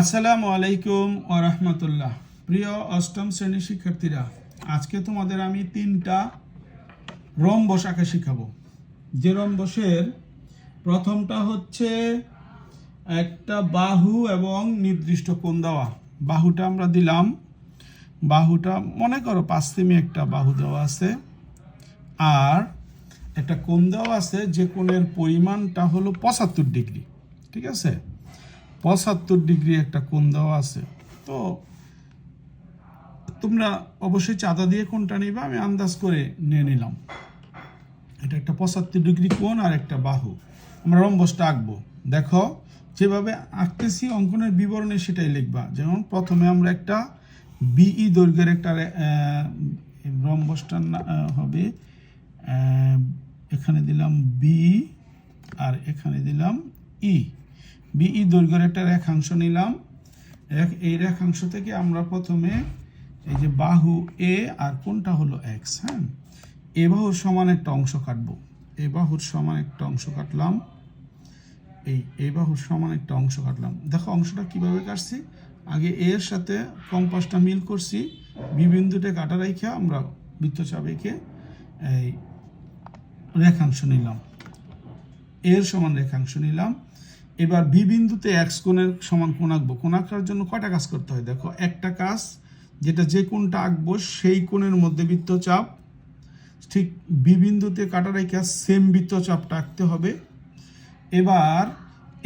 আসসালামু আলাইকুম ওয়া রাহমাতুল্লাহ। প্রিয় অষ্টম শ্রেণীর শিক্ষার্থীরা, আজকে তোমাদের আমি 3টা রম্বস আঁকা শিখাবো। যে রম্বসের প্রথমটা হচ্ছে একটা বাহু এবং নির্দিষ্ট কোণ দেওয়া। বাহুটা আমরা দিলাম, বাহুটা মনে করো 5 সেমি একটা বাহু দেওয়া আছে, আর একটা কোণ দেওয়া আছে যে কোণের পরিমাণটা হলো 75 ডিগ্রি। ঠিক আছে, 75 ডিগ্রি একটা কোণ দেওয়া আছে। তো তোমরা অবশ্যই চাঁদা দিয়ে কোণটা নিবা, আমি আন্দাজ করে নিয়ে নিলাম। এটা একটা 75 ডিগ্রি কোণ আর একটা বাহু। আমরা রম্বসটা আঁকবো। দেখো যেভাবে আঁকতেছি অঙ্কনের বিবরণে সেটাই লিখবা। যেমন প্রথমে আমরা একটা বিই দৈর্ঘ্যের একটা রম্বসটা হবে, এখানে দিলাম বি আর এখানে দিলাম ই। বিই দৈর্ঘ্যের একটা রেখাংশ নিলাম। এই রেখাংশ থেকে আমরা প্রথমে এই যে বাহু এ আর কোনটা হলো এক্স, হ্যাঁ, এ বাহুর সমান একটা অংশ কাটবো। এ বাহুর সমান একটা অংশ কাটলাম, এই বাহুর সমান একটা অংশ কাটলাম। দেখো অংশটা কিভাবে কাটছি, আগে এর সাথে কম্পাসটা মিল করছি, বি বিন্দুতে কাটা রেখে আমরা বৃত্তচাপ এঁকে এই রেখাংশ নিলাম, এর সমান রেখাংশ নিলাম। এবার বি বিন্দুতে এক্স কোণের সমান কোণ আঁকবো। কোণ আঁকার জন্য কয়টা কাজ করতে হয় দেখো, একটা কাজ যেটা যে কোণটা আঁকবো সেই কোণের মধ্যে বৃত্তচাপ, ঠিক বি বিন্দুতে কাটা রেখে সেম বৃত্তচাপটা আঁকতে হবে। এবার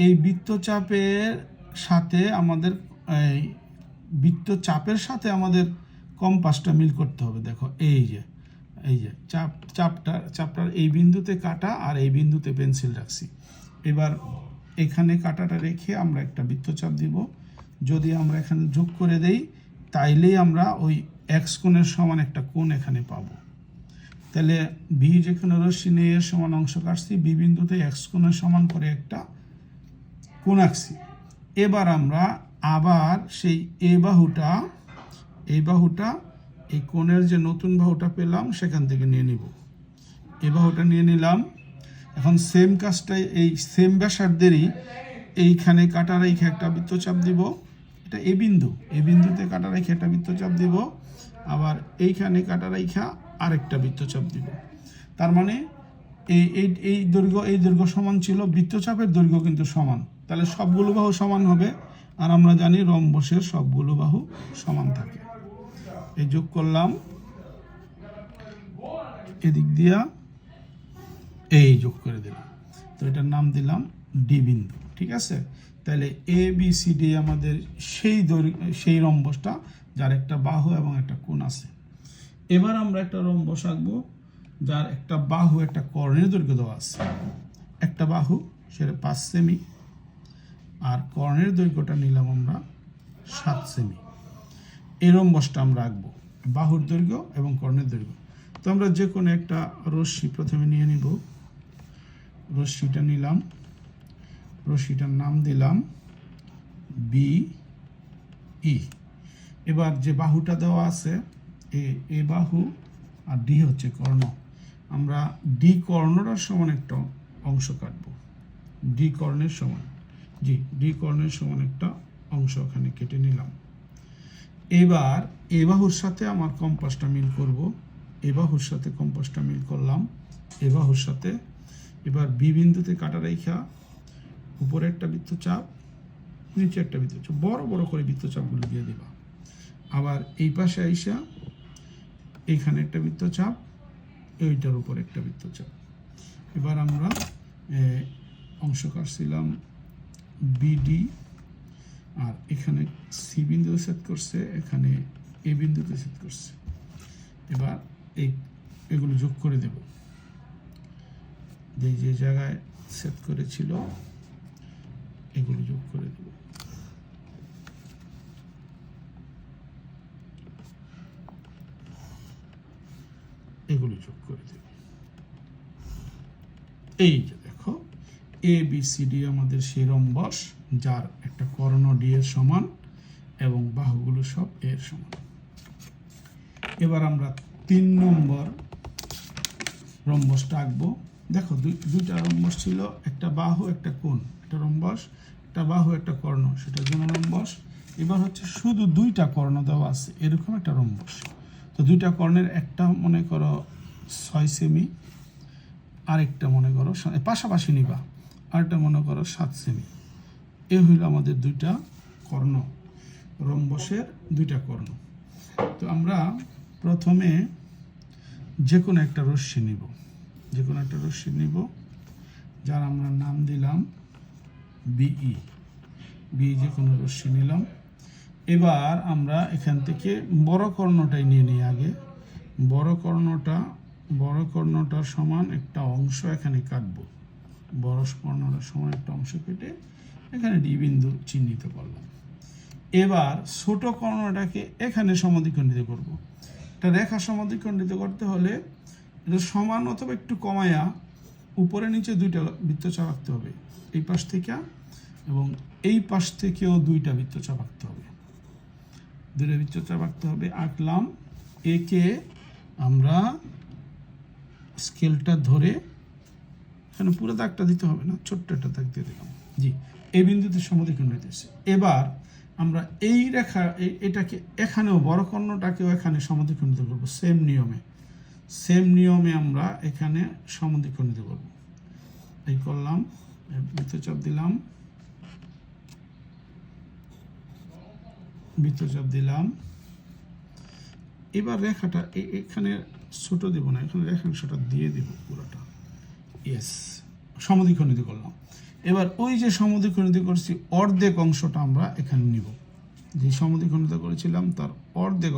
এই বৃত্তচাপের সাথে আমাদের বৃত্তচাপের সাথে আমাদের কম্পাসটা মিল করতে হবে। দেখো এই যে চাপটার এই বিন্দুতে কাটা আর এই বিন্দুতে পেন্সিল রাখছি। এবার এখানে কাটাটা রেখে আমরা একটা বৃত্তচাপ দিব। যদি আমরা এখানে যোগ করে দেই তাইলেই আমরা ওই এক্স কোণের সমান একটা কোণ এখানে পাবো। তাহলে বি যেখানে রশ্মি নিয়ে এর সমান অংশ কাটছি, বি বিন্দুতে এক্স কোণের সমান করে একটা কোণ আঁকছি। এবার আমরা আবার সেই এই বাহুটা এই কোণের যে নতুন বাহুটা পেলাম সেখান থেকে নিয়ে নিব। এই বাহুটা নিয়ে নিলাম। এখন সেম কাজটাই এই সেম ব্যাসার্ধেরই এইখানে কাটা রেখে একটা বৃত্তচাপ দিব। এটা এই বিন্দুতে কাটা রেখে একটা বৃত্তচাপ দিব, আবার এইখানে কাটা রেখা আরেকটা বৃত্তচাপ দিব। তার মানে এই দৈর্ঘ্য সমান ছিল, বৃত্তচাপের দৈর্ঘ্য কিন্তু সমান। তাহলে সবগুলো বাহু সমান হবে, আর আমরা জানি রম্বসের সবগুলো বাহু সমান থাকে। এই যোগ করলাম, এদিক দিয়া এই যোগ করে দিলাম, তো এটার নাম দিলাম ডি বিন্দু। ঠিক আছে, তাহলে এ বি সি ডি আমাদের সেই রম্বসটা যার একটা বাহু এবং একটা কোণ আছে। এবার আমরা একটা রম্বস আঁকবো যার একটা বাহু একটা কর্ণের দৈর্ঘ্য দেওয়া আছে। একটা বাহু সেটা 5 সেমি, আর কর্ণের দৈর্ঘ্যটা নিলাম আমরা 7 সেমি। এই রম্বসটা আমরা আঁকবো, বাহুর দৈর্ঘ্য এবং কর্ণের দৈর্ঘ্য। তো আমরা যে কোনো একটা রশ্মি প্রথমে নিয়ে নিব। রশ্মিটা নিলাম, রশ্মিটার নাম দিলাম বি ই। এবার যে বাহুটা দেওয়া আছে এ বাহু আর ডি হচ্ছে কর্ণ, আমরা ডি কর্ণটার সমান একটা অংশ কাটবো। ডি কর্ণের সমান একটা অংশ এখানে কেটে নিলাম। এবার এ বাহুর সাথে আমার কম্পাসটা মিল করব। এ বাহুর সাথে কম্পাসটা মিল করলাম, এ বাহুর সাথে। এবার বি বিন্দুতে কাটা রেখা উপরে একটা বৃত্তচাপ, নিচে একটা বৃত্তচাপ, বড় বড় করে বৃত্তচাপগুলো দিয়ে দিবা। আবার এই পাশে আইসা এইখানে একটা বৃত্তচাপ, এইটার উপর একটা বৃত্তচাপ। এবার আমরা অংশ কাটছিলাম বিডি, আর এখানে সি বিন্দুতে সেট করছে, এখানে এ বিন্দুতে সেট করছে। এবার এগুলো যোগ করে দেব, যে জায়গায় সেট করেছিল এগুলো যোগ করে দেব। এগুলো যোগ করে দেব। এই যে দেখো এ বি সি ডি আমাদের সেই রম্বস যার একটা কর্ণ ডি এর সমান এবং বাহুগুলো সব এর সমান। এবার আমরা 3 নম্বর রম্বসটা আঁকবো। দেখো দুইটা রম্বস ছিল, একটা বাহু একটা কোণ, একটা রম্বস। একটা বাহু একটা কর্ণ, সেটার জন্য রম্বস। এবার হচ্ছে শুধু দুইটা কর্ণ দেওয়া আছে এরকম একটা রম্বস। তো দুইটা কর্ণের একটা মনে করো 6 সেমি, আরেকটা মনে করো পাশাপাশি নিবা, আরেকটা মনে করো 7 সেমি। এ হইল আমাদের দুইটা কর্ণ, রম্বসের দুইটা কর্ণ। তো আমরা প্রথমে যে কোনো একটা রশ্মি নিব, যার আমরা নাম দিলাম বিই। যে কোনো রশ্মি নিলাম। এবার আমরা এখান থেকে বড় কর্ণটাই নিয়ে নিই আগে। বড় কর্ণটার সমান একটা অংশ এখানে কাটবো। বড় কর্ণটার সমান একটা অংশ কেটে এখানে ডি বিন্দু চিহ্নিত করলাম। এবার ছোট কর্ণটাকে এখানে সমদ্বিখণ্ডিত করব। একটা রেখা সমদ্বিখণ্ডিত করতে হলে এটা সমান অথবা একটু কমায়া উপরে নিচে দুইটা বৃত্তচাপ আঁকতে হবে, এই পাশ থেকে এবং এই পাশ থেকেও দুইটা বৃত্তচাপ আঁকতে হবে। আঁকলাম। একে আমরা স্কেলটা ধরে এখানে পুরো দাগটা দিতে হবে না, ছোট্ট একটা দাগ দিয়ে দিলাম। জি, এই বিন্দুতে সমদ্বিখণ্ডিত হয়েছে। এবার আমরা এই রেখা এটাকে এখানেও বড় কর্ণটাকেও এখানে সমদ্বিখণ্ডিত করব সেম নিয়মে আমরা এখানে সমদ্বিখণ্ডিত করব। এই করলাম, বৃত্তচাপ দিলাম। এবার রেখাটা এখানে ছোট দেব না, এখানে রেখাংশটা দিয়ে দেব পুরোটা। ইয়েস, সমদ্বিখণ্ডিত করলাম। এবার ওই যে সমদ্বিখণ্ডিত করছি অর্ধেক অংশটা আমরা এখানে নিব। যে সমদ্বিখণ্ডিত করেছিলাম তার অর্ধেক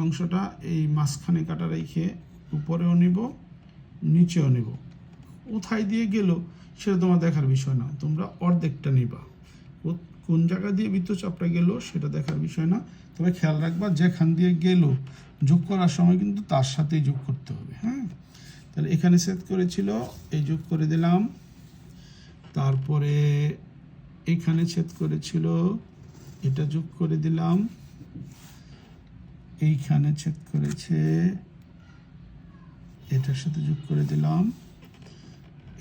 অংশটা এই মাঝখানে কাটা রেখে উপরেও নিব, নিচেও নিব। কোথায় দিয়ে গেল সেটা তোমার দেখার বিষয় না, তোমরা অর্ধেকটা নিবা। কোন জায়গা দিয়ে বৃত্তচাপটা গেল সেটা দেখার বিষয় না, তবে খেয়াল রাখবা যেখান দিয়ে গেল যোগ করার সময় কিন্তু তার সাথেই যোগ করতে হবে। হ্যাঁ, তাহলে এখানে ছেদ করেছিল, এই যোগ করে দিলাম। তারপরে এখানে ছেদ করেছিল, এটা যোগ করে দিলাম। এইখানে ছেদ করেছে, এটার সাথে যোগ করে দিলাম।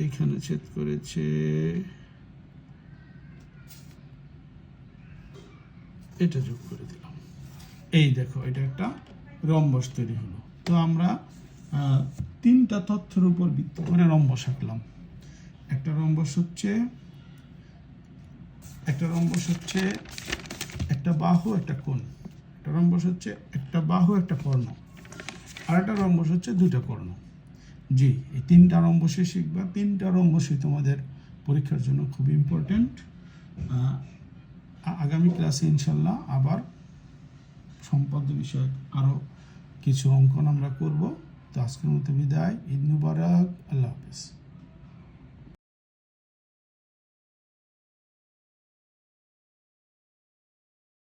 এইখানে ছেদ করেছে, এটা যোগ করে দিলাম। এই দেখো, এটা একটা রম্বস তৈরি হলো। তো আমরা তিনটা তথ্যের উপর ভিত্তি করে রম্বস আঁকলাম। একটা রম্বস হচ্ছে একটা বাহু একটা কোণ, একটা রম্বস হচ্ছে একটা বাহু একটা কর্ণ, আর একটা রম্বস হচ্ছে দুইটা কর্ণ। জি, এই তিনটা রম্বসই শিখবা। তিনটা রম্বসই তোমাদের পরীক্ষার জন্য খুব ইম্পর্টেন্ট। আগামী ক্লাসে ইনশাল্লাহ আবার সম্পাদ্য বিষয়ক আরও কিছু অঙ্কন আমরা করব। তো আজকের মতো বিদায়। ঈদ মুবারক। আল্লাহ হাফেজ।